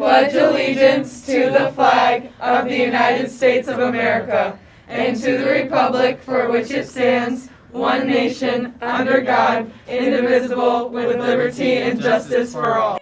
pledge allegiance to the flag of the United States of America and to the republic for which it stands, one nation, under God, indivisible, with liberty and justice for all.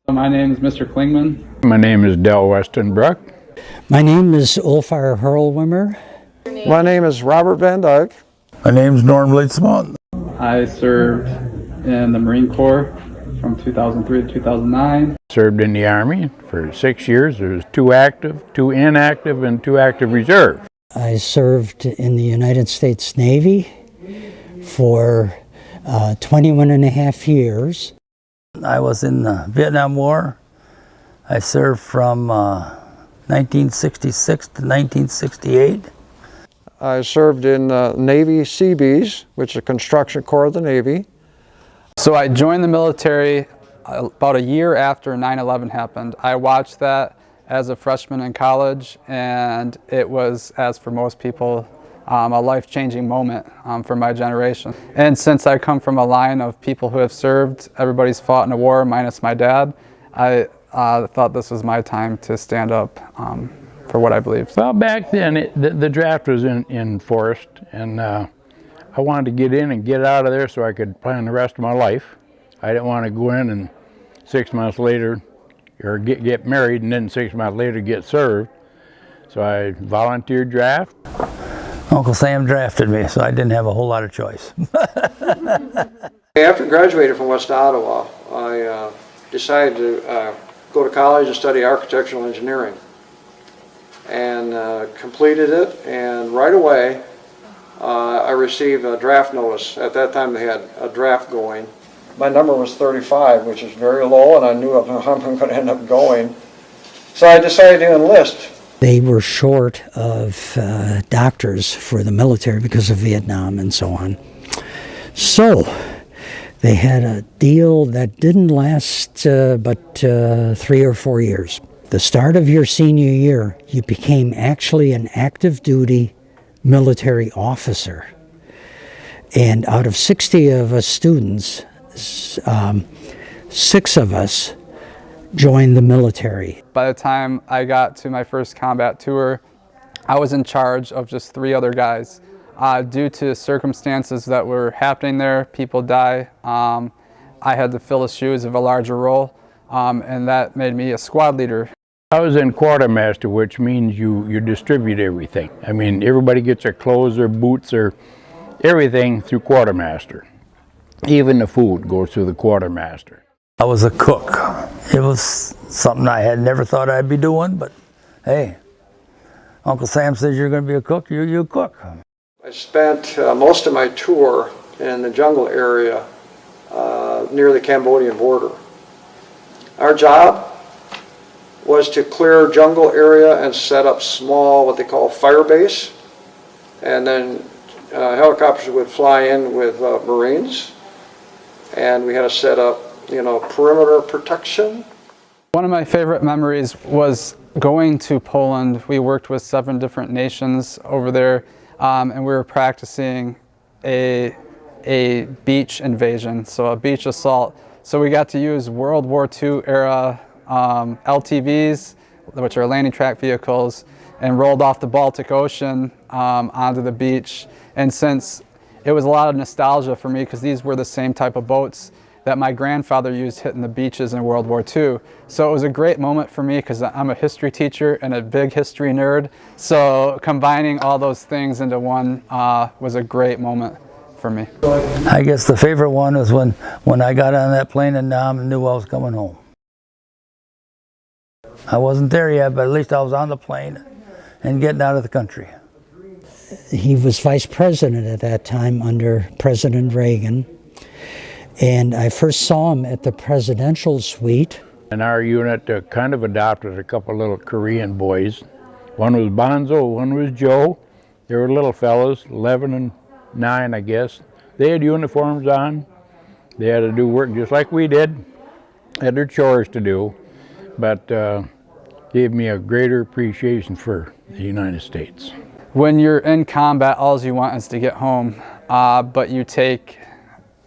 My name is Mr. Klingman. My name is Del Westenbroek. My name is Ulfar Hurlwimmer. My name is Robert Van Dyke. My name is Norm Leitzmont. I served in the Marine Corps from 2003 to 2009. Served in the Army for 6 years. There's 2 active, 2 inactive, and 2 active reserve. I served in the United States Navy for 21 and a half years. I was in the Vietnam War. I served from 1966 to 1968. I served in Navy Seabees, which is a construction corps of the Navy. So I joined the military about a year after 9/11 happened. I watched that as a freshman in college, and it was, as for most people, a life-changing moment for my generation. And since I come from a line of people who have served, everybody's fought in a war minus my dad, I thought this was my time to stand up for what I believe. Well, back then, the draft was in Forest, and I wanted to get in and get out of there so I could plan the rest of my life. I didn't want to go in and 6 months later, or get married, and then 6 months later get served. So I volunteered draft. Uncle Sam drafted me, so I didn't have a whole lot of choice. After graduating from West Ottawa, I decided to go to college and study architectural engineering, and completed it, and right away I received a draft notice. At that time they had a draft going. My number was 35, which is very low, and I knew I'm going to end up going. So I decided to enlist. They were short of doctors for the military because of Vietnam and so on. So they had a deal that didn't last but 3 or 4 years. The start of your senior year, you became actually an active duty military officer. And out of 60 of us students, 6 of us joined the military. By the time I got to my first combat tour, I was in charge of just 3 other guys. Due to circumstances that were happening there, people die, I had to fill the shoes of a larger role, and that made me a squad leader. I was in quartermaster, which means you distribute everything. I mean, everybody gets their clothes, their boots, their everything through quartermaster. Even the food goes through the quartermaster. I was a cook. It was something I had never thought I'd be doing, but hey, Uncle Sam says you're going to be a cook, you cook. I spent most of my tour in the jungle area near the Cambodian border. Our job was to clear jungle area and set up small, what they call fire base, and then helicopters would fly in with Marines, and we had to set up, perimeter protection. One of my favorite memories was going to Poland. We worked with 7 different nations over there, and we were practicing a beach invasion, so a beach assault. So we got to use World War II era LTVs, which are landing track vehicles, and rolled off the Baltic Ocean onto the beach. And since it was a lot of nostalgia for me, because these were the same type of boats that my grandfather used hitting the beaches in World War II. So it was a great moment for me because I'm a history teacher and a big history nerd. So combining all those things into one was a great moment for me. I guess the favorite one was when I got on that plane and knew I was coming home. I wasn't there yet, but at least I was on the plane and getting out of the country. He was vice president at that time under President Reagan. And I first saw him at the presidential suite. And our unit kind of adopted a couple little Korean boys. One was Bonzo, one was Joe. They were little fellows, 11 and 9, I guess. They had uniforms on. They had to do work just like we did. Had their chores to do, but gave me a greater appreciation for the United States. When you're in combat, all you want is to get home, but you take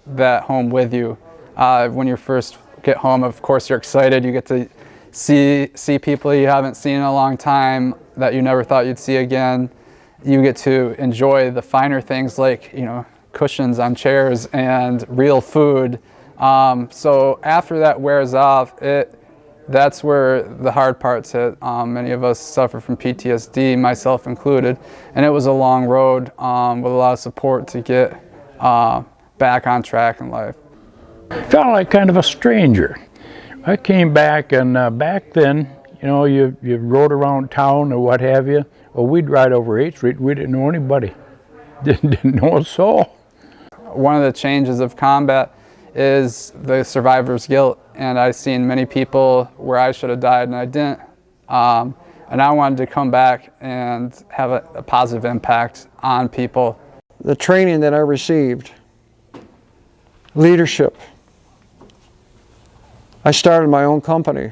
that home with you. When you're first get home, of course, you're excited. You get to see people you haven't seen in a long time that you never thought you'd see again. You get to enjoy the finer things like, cushions on chairs and real food. So after that wears off, that's where the hard parts hit. Many of us suffer from PTSD, myself included, and it was a long road with a lot of support to get back on track in life. Felt like kind of a stranger. I came back, and back then, you rode around town or what have you. Well, we'd ride over 8th Street. We didn't know anybody. Didn't know a soul. One of the changes of combat is the survivor's guilt, and I've seen many people where I should have died and I didn't. And I wanted to come back and have a positive impact on people. The training that I received, leadership. I started my own company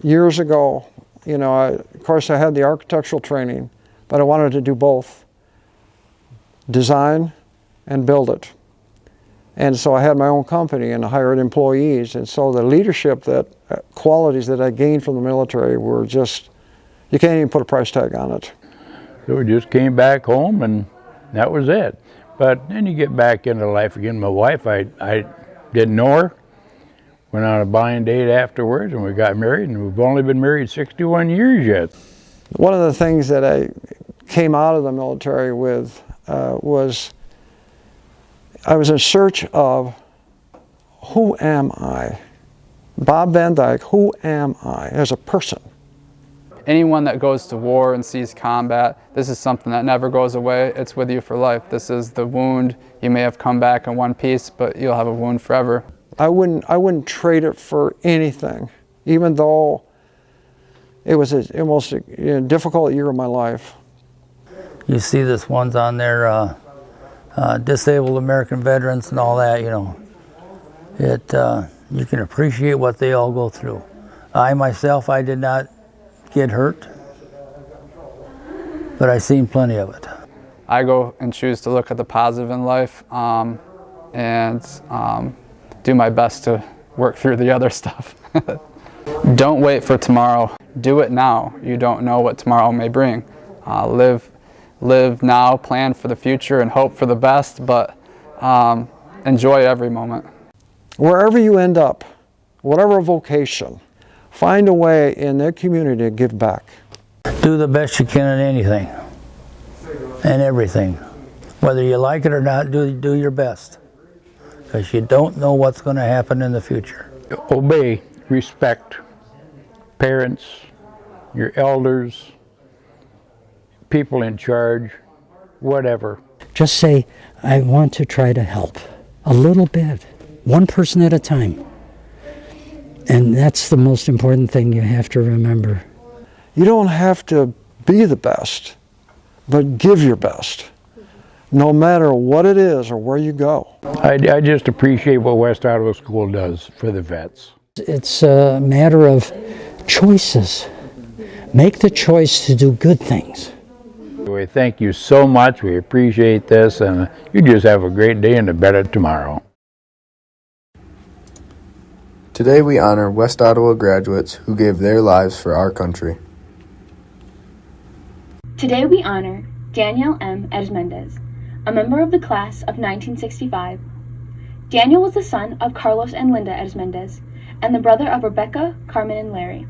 years ago. Of course I had the architectural training, but I wanted to do both, design and build it. And so I had my own company and hired employees. And so the leadership qualities that I gained from the military were just, you can't even put a price tag on it. So we just came back home and that was it. But then you get back into life again. My wife, I didn't know her. Went on a blind date afterwards and we got married, and we've only been married 61 years yet. One of the things that I came out of the military with was I was in search of who am I? Bob Van Dyke, who am I as a person? Anyone that goes to war and sees combat, this is something that never goes away. It's with you for life. This is the wound. You may have come back in one piece, but you'll have a wound forever. I wouldn't trade it for anything, even though it was the most difficult year of my life. You see this one's on there, disabled American veterans and all that, you can appreciate what they all go through. I myself, I did not get hurt, but I've seen plenty of it. I go and choose to look at the positive in life and do my best to work through the other stuff. Don't wait for tomorrow. Do it now. You don't know what tomorrow may bring. Live now, plan for the future, and hope for the best, but enjoy every moment. Wherever you end up, whatever vocation, find a way in their community to give back. Do the best you can in anything and everything. Whether you like it or not, do your best, because you don't know what's going to happen in the future. Obey, respect parents, your elders, people in charge, whatever. Just say, I want to try to help a little bit, one person at a time. And that's the most important thing you have to remember. You don't have to be the best, but give your best, no matter what it is or where you go. I just appreciate what West Ottawa School does for the vets. It's a matter of choices. Make the choice to do good things. Anyway, thank you so much. We appreciate this, and you just have a great day and a better tomorrow. Today we honor West Ottawa graduates who gave their lives for our country. Today we honor Daniel M. Edmendez, a member of the class of 1965. Daniel was the son of Carlos and Linda Edmendez and the brother of Rebecca, Carmen, and Larry.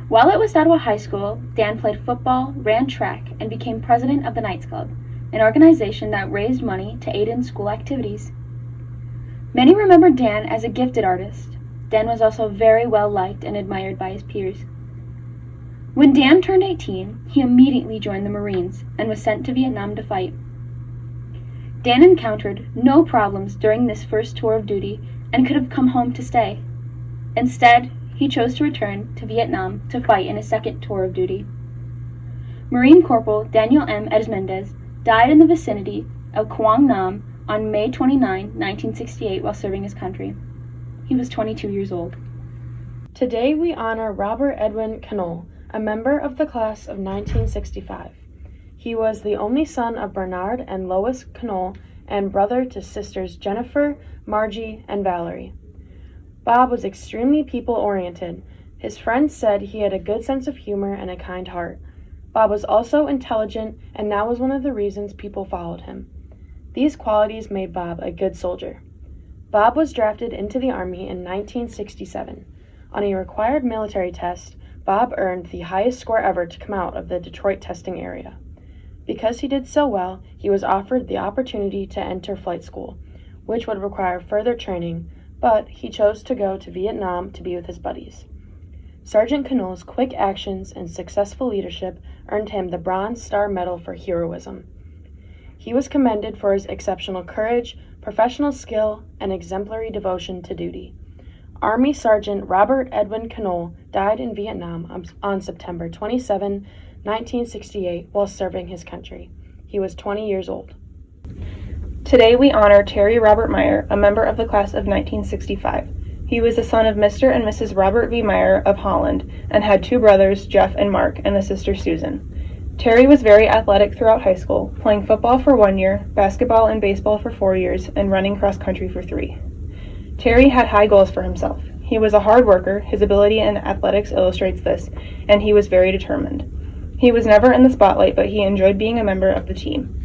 While at West Ottawa High School, Dan played football, ran track, and became president of the Knights Club, an organization that raised money to aid in school activities. Many remember Dan as a gifted artist. Dan was also very well liked and admired by his peers. When Dan turned 18, he immediately joined the Marines and was sent to Vietnam to fight. Dan encountered no problems during this first tour of duty and could have come home to stay. Instead, he chose to return to Vietnam to fight in his second tour of duty. Marine Corporal Daniel M. Edmendez died in the vicinity of Quang Nam on May 29, 1968, while serving his country. He was 22 years old. Today we honor Robert Edwin Cannell, a member of the class of 1965. He was the only son of Bernard and Lois Cannell and brother to sisters Jennifer, Margie, and Valerie. Bob was extremely people-oriented. His friends said he had a good sense of humor and a kind heart. Bob was also intelligent, and that was one of the reasons people followed him. These qualities made Bob a good soldier. Bob was drafted into the Army in 1967. On a required military test, Bob earned the highest score ever to come out of the Detroit testing area. Because he did so well, he was offered the opportunity to enter flight school, which would require further training, but he chose to go to Vietnam to be with his buddies. Sergeant Knoll's quick actions and successful leadership earned him the Bronze Star Medal for heroism. He was commended for his exceptional courage, professional skill, and exemplary devotion to duty. Army Sergeant Robert Edwin Knoll died in Vietnam on September 27, 1968, while serving his country. He was 20 years old. Today we honor Terry Robert Meyer, a member of the class of 1965. He was the son of Mr. and Mrs. Robert V. Meyer of Holland and had two brothers, Jeff and Mark, and a sister, Susan. Terry was very athletic throughout high school, playing football for 1 year, basketball and baseball for 4 years, and running cross country for 3. Terry had high goals for himself. He was a hard worker, his ability in athletics illustrates this, and he was very determined. He was never in the spotlight, but he enjoyed being a member of the team.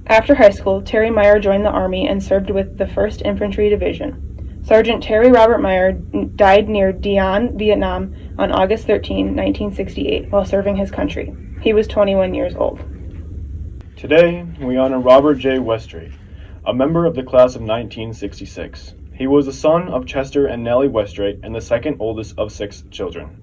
After high school, Terry Meyer joined the Army and served with the 1st Infantry Division. Sergeant Terry Robert Meyer died near Dien, Vietnam on August 13, 1968, while serving his country. He was 21 years old. Today, we honor Robert J. Westray, a member of the class of 1966. He was the son of Chester and Nellie Westray and the second oldest of 6 children.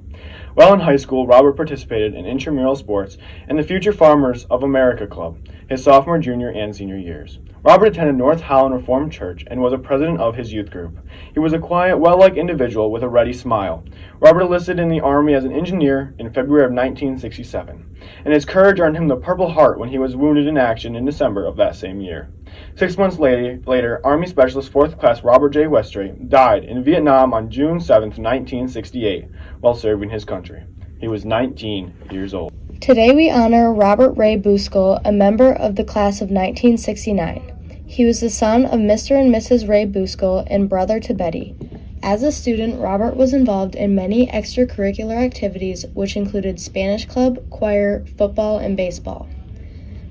While in high school, Robert participated in intramural sports and the Future Farmers of America Club, his sophomore, junior, and senior years. Robert attended North Holland Reformed Church and was a president of his youth group. He was a quiet, well-liked individual with a ready smile. Robert enlisted in the Army as an engineer in February of 1967, and his courage earned him the Purple Heart when he was wounded in action in December of that same year. 6 months later, Army Specialist 4th Class Robert J. Westray died in Vietnam on June 7, 1968, while serving his country. He was 19 years old. Today we honor Robert Ray Buskell, a member of the class of 1969. He was the son of Mr. and Mrs. Ray Buskell and brother to Betty. As a student, Robert was involved in many extracurricular activities, which included Spanish club, choir, football, and baseball.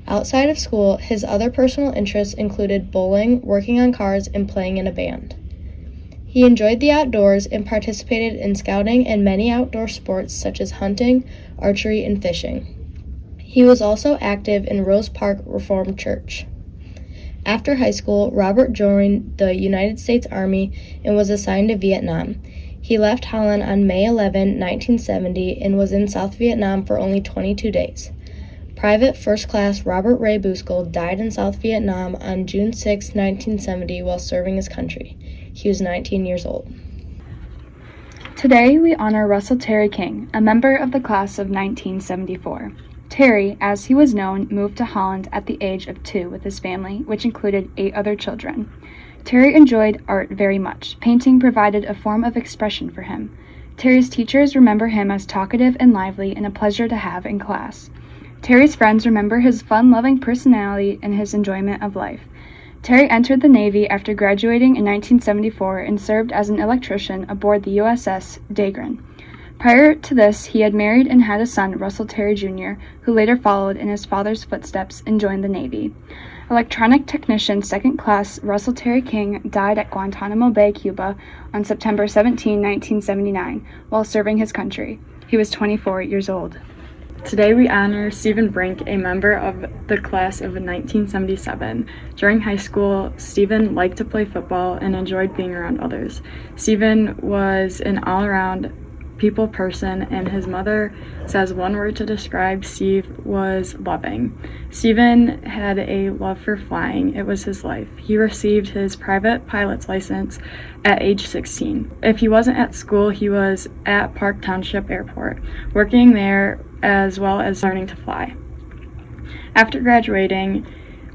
Outside of school, his other personal interests included bowling, working on cars, and playing in a band. He enjoyed the outdoors and participated in scouting and many outdoor sports such as hunting, archery, and fishing. He was also active in Rose Park Reformed Church. After high school, Robert joined the United States Army and was assigned to Vietnam. He left Holland on May 11, 1970, and was in South Vietnam for only 22 days. Private First Class Robert Ray Buskell died in South Vietnam on June 6, 1970, while serving his country. He was 19 years old. Today we honor Russell Terry King, a member of the class of 1974. Terry, as he was known, moved to Holland at the age of 2 with his family, which included 8 other children. Terry enjoyed art very much. Painting provided a form of expression for him. Terry's teachers remember him as talkative and lively and a pleasure to have in class. Terry's friends remember his fun-loving personality and his enjoyment of life. Terry entered the Navy after graduating in 1974 and served as an electrician aboard the USS Dahlgren. Prior to this, he had married and had a son, Russell Terry Jr., who later followed in his father's footsteps and joined the Navy. Electronic technician 2nd Class Russell Terry King died at Guantanamo Bay, Cuba, on September 17, 1979, while serving his country. He was 24 years old. Today we honor Stephen Brink, a member of the class of 1977. During high school, Stephen liked to play football and enjoyed being around others. Stephen was an all-around people person, and his mother says one word to describe Steve was loving. Stephen had a love for flying. It was his life. He received his private pilot's license at age 16. If he wasn't at school, he was at Park Township Airport, working there as well as learning to fly. After graduating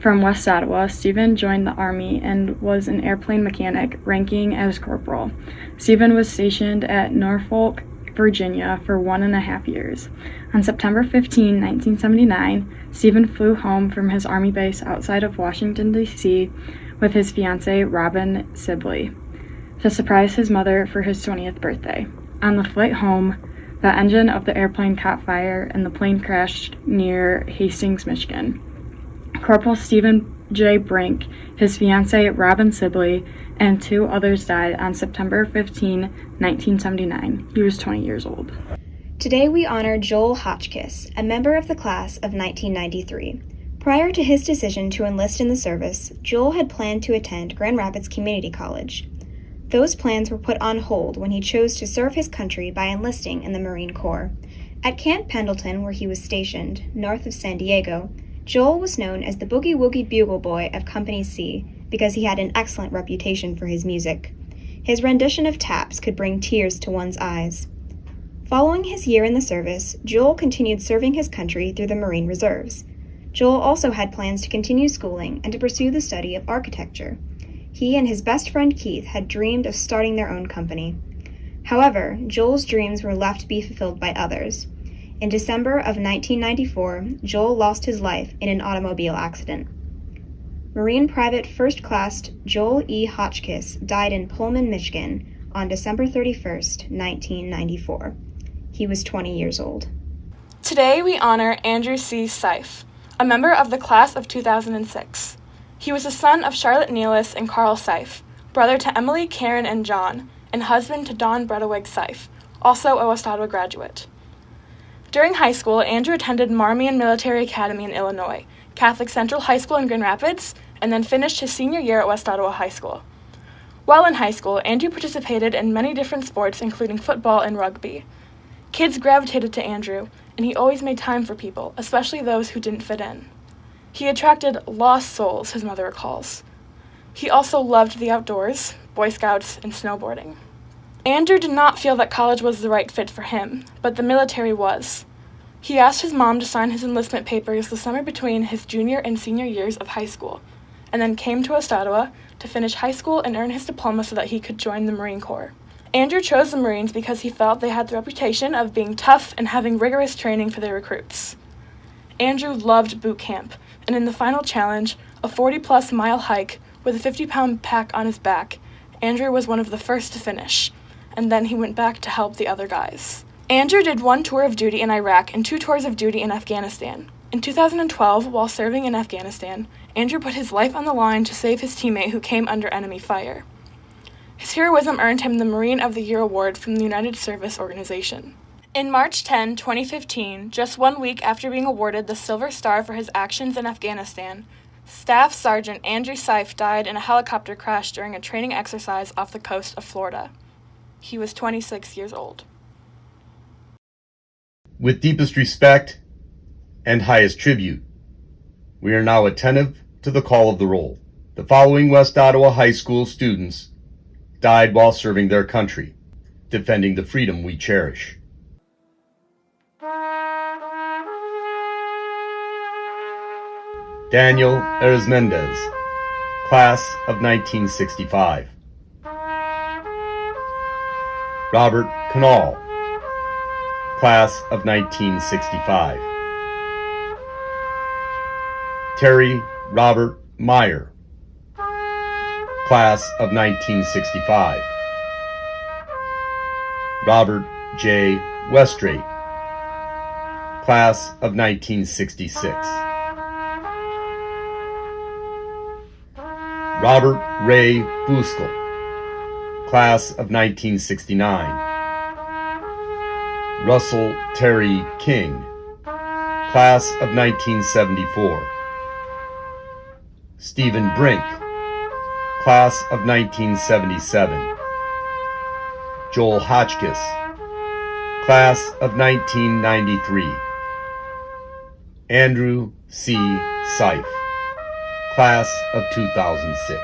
from West Ottawa, Stephen joined the Army and was an airplane mechanic, ranking as corporal. Stephen was stationed at Norfolk, Virginia for 1.5 years. On September 15, 1979, Stephen flew home from his Army base outside of Washington, D.C. with his fiancée, Robin Sibley. to surprise his mother for his 20th birthday. On the flight home, the engine of the airplane caught fire and the plane crashed near Hastings, Michigan. Corporal Stephen J. Brink, his fiancee Robin Sibley, and 2 others died on September 15, 1979. He was 20 years old. Today we honor Joel Hotchkiss, a member of the class of 1993. Prior to his decision to enlist in the service, Joel had planned to attend Grand Rapids Community College. Those plans were put on hold when he chose to serve his country by enlisting in the Marine Corps. At Camp Pendleton, where he was stationed, north of San Diego, Joel was known as the Boogie Woogie Bugle Boy of Company C because he had an excellent reputation for his music. His rendition of taps could bring tears to one's eyes. Following his year in the service, Joel continued serving his country through the Marine Reserves. Joel also had plans to continue schooling and to pursue the study of architecture. He and his best friend Keith had dreamed of starting their own company. However, Joel's dreams were left to be fulfilled by others. In December of 1994, Joel lost his life in an automobile accident. Marine Private First Class Joel E. Hotchkiss died in Pullman, Michigan on December 31st, 1994. He was 20 years old. Today we honor Andrew C. Seif, a member of the class of 2006. He was the son of Charlotte Nealis and Carl Seif, brother to Emily, Karen, and John, and husband to Dawn Bredeweg Seif, also a West Ottawa graduate. During high school, Andrew attended Marmion Military Academy in Illinois, Catholic Central High School in Grand Rapids, and then finished his senior year at West Ottawa High School. While in high school, Andrew participated in many different sports, including football and rugby. Kids gravitated to Andrew, and he always made time for people, especially those who didn't fit in. He attracted lost souls, his mother recalls. He also loved the outdoors, Boy Scouts, and snowboarding. Andrew did not feel that college was the right fit for him, but the military was. He asked his mom to sign his enlistment papers the summer between his junior and senior years of high school, and then came to West Ottawa to finish high school and earn his diploma so that he could join the Marine Corps. Andrew chose the Marines because he felt they had the reputation of being tough and having rigorous training for their recruits. Andrew loved boot camp, and in the final challenge, a 40-plus mile hike with a 50-pound pack on his back, Andrew was one of the first to finish, and then he went back to help the other guys. Andrew did 1 tour of duty in Iraq and 2 tours of duty in Afghanistan. In 2012, while serving in Afghanistan, Andrew put his life on the line to save his teammate who came under enemy fire. His heroism earned him the Marine of the Year award from the United Service Organization. In March 10, 2015, just 1 week after being awarded the Silver Star for his actions in Afghanistan, Staff Sergeant Andrew Seif died in a helicopter crash during a training exercise off the coast of Florida. He was 26 years old. With deepest respect and highest tribute, we are now attentive to the call of the roll. The following West Ottawa High School students died while serving their country, defending the freedom we cherish. Daniel Arizmendez, class of 1965. Robert Canal, class of 1965. Terry Robert Meyer, class of 1965. Robert J. Westrate, class of 1966. Robert Ray Buskell, class of 1969. Russell Terry King, class of 1974. Stephen Brink, class of 1977. Joel Hotchkiss, class of 1993. Andrew C. Seif, class of 2006.